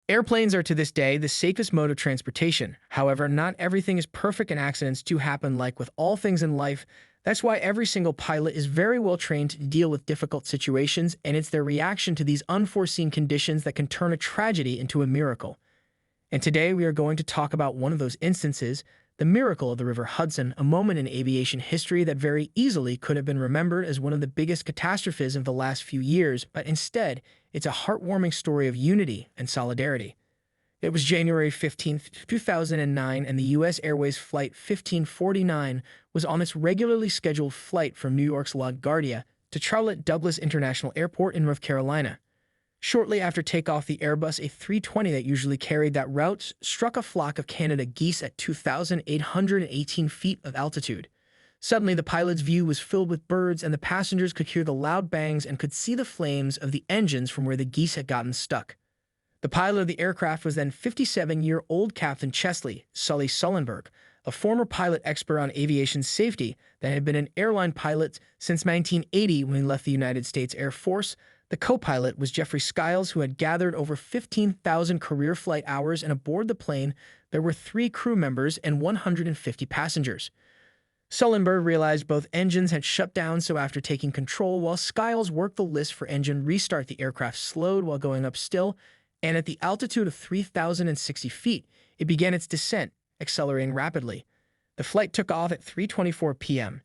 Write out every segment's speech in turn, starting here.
Airplanes are to this day the safest mode of transportation. However, not everything is perfect and accidents do happen. Like with all things in life. That's why every single pilot is very well trained to deal with difficult situations, and it's their reaction to these unforeseen conditions that can turn a tragedy into a miracle. And today we are going to talk about one of those instances, the miracle of the River Hudson, a moment in aviation history that very easily could have been remembered as one of the biggest catastrophes of the last few years, but instead, it's a heartwarming story of unity and solidarity. It was January 15th, 2009, and the US Airways Flight 1549 was on its regularly scheduled flight from New York's LaGuardia to Charlotte Douglas International Airport in North Carolina. Shortly after takeoff, the Airbus A320 that usually carried that route struck a flock of Canada geese at 2,818 feet of altitude. Suddenly, the pilot's view was filled with birds, and the passengers could hear the loud bangs and could see the flames of the engines from where the geese had gotten stuck. The pilot of the aircraft was then 57-year-old Captain Chesley Sully Sullenberger, a former pilot expert on aviation safety that had been an airline pilot since 1980 when he left the United States Air Force. The co-pilot was Jeffrey Skiles, who had gathered over 15,000 career flight hours, and aboard the plane there were 3 crew members and 150 passengers. Sullenberger realized both engines had shut down, so after taking control while Skiles worked the list for engine restart, the aircraft slowed while going up still, and at the altitude of 3,060 feet, it began its descent, accelerating rapidly. The flight took off at 3:24 p.m.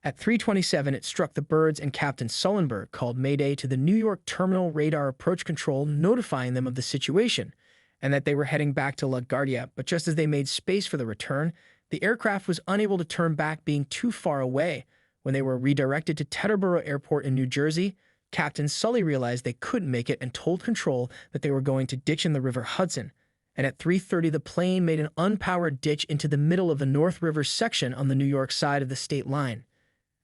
At 3:27, it struck the birds, and Captain Sullenberger called Mayday to the New York Terminal Radar Approach Control, notifying them of the situation and that they were heading back to LaGuardia. But just as they made space for the return, the aircraft was unable to turn back, being too far away. When they were redirected to Teterboro Airport in New Jersey, Captain Sully realized they couldn't make it and told control that they were going to ditch in the River Hudson. And at 3:30, the plane made an unpowered ditch into the middle of the North River section on the New York side of the state line.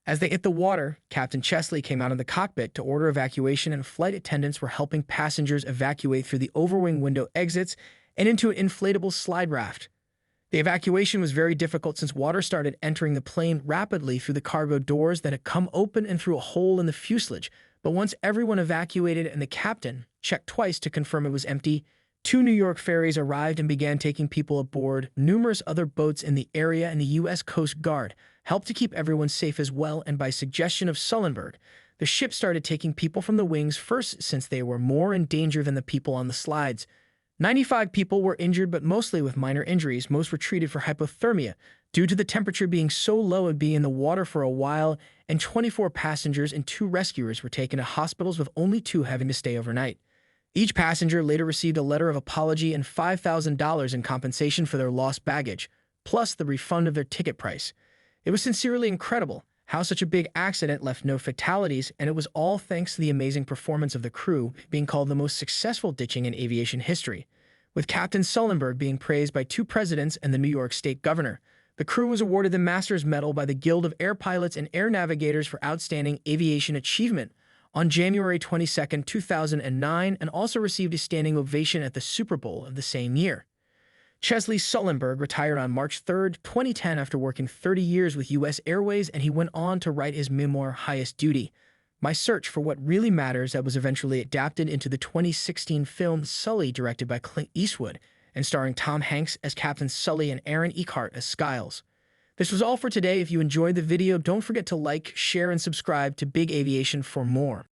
As they hit the water, Captain Chesley came out of the cockpit to order evacuation, and flight attendants were helping passengers evacuate through the overwing window exits and into an inflatable slide raft. The evacuation was very difficult since water started entering the plane rapidly through the cargo doors that had come open and through a hole in the fuselage. But once everyone evacuated and the captain checked twice to confirm it was empty, 2 New York ferries arrived and began taking people aboard. Numerous other boats in the area and the U.S. Coast Guard helped to keep everyone safe as well, and by suggestion of Sullenberger, the ship started taking people from the wings first since they were more in danger than the people on the slides. 95 people were injured, but mostly with minor injuries. Most were treated for hypothermia due to the temperature being so low and being in the water for a while, and 24 passengers and 2 rescuers were taken to hospitals, with only 2 having to stay overnight. Each passenger later received a letter of apology and $5,000 in compensation for their lost baggage, plus the refund of their ticket price. It was sincerely incredible how such a big accident left no fatalities, and it was all thanks to the amazing performance of the crew, being called the most successful ditching in aviation history, with Captain Sullenberger being praised by 2 presidents and the New York State governor. The crew was awarded the Master's Medal by the Guild of Air Pilots and Air Navigators for outstanding aviation achievement on January 22, 2009, and also received a standing ovation at the Super Bowl of the same year. Chesley Sullenberger retired on March 3, 2010 after working 30 years with US Airways, and he went on to write his memoir, Highest Duty: My Search for What Really Matters, that was eventually adapted into the 2016 film Sully, directed by Clint Eastwood, and starring Tom Hanks as Captain Sully and Aaron Eckhart as Skiles. This was all for today. If you enjoyed the video, don't forget to like, share, and subscribe to Big Aviation for more.